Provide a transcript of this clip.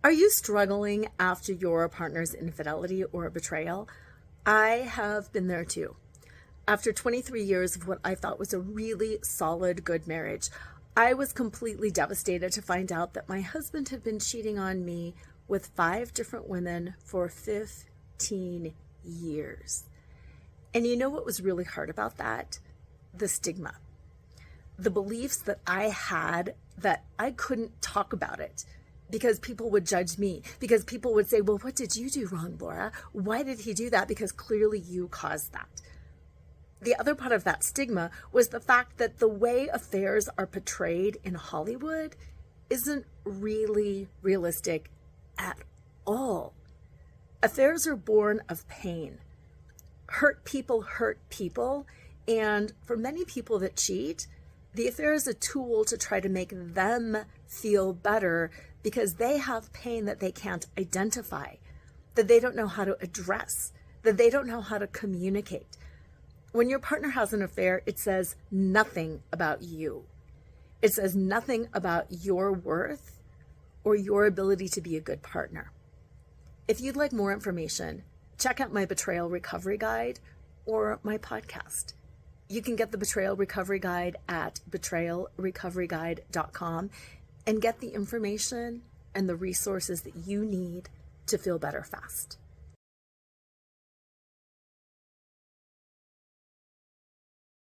Are you struggling after your partner's infidelity or betrayal? I have been there too. After 23 years of what I thought was a really solid, good marriage, I was completely devastated to find out that my husband had been cheating on me with 5 different women for 15 years. And you know what was really hard about that? The stigma. The beliefs that I had that I couldn't talk about it because people would judge me, because people would say, well, what did you do wrong, Lora? Why did he do that? Because clearly you caused that. The other part of that stigma was the fact that the way affairs are portrayed in Hollywood isn't really realistic at all. Affairs are born of pain. Hurt people, and for many people that cheat, the affair is a tool to try to make them feel better because they have pain that they can't identify, that they don't know how to address, that they don't know how to communicate. When your partner has an affair, it says nothing about you. It says nothing about your worth or your ability to be a good partner. If you'd like more information, check out my Betrayal Recovery Guide or my podcast. You can get the Betrayal Recovery Guide at betrayalrecoveryguide.com and get the information and the resources that you need to feel better fast.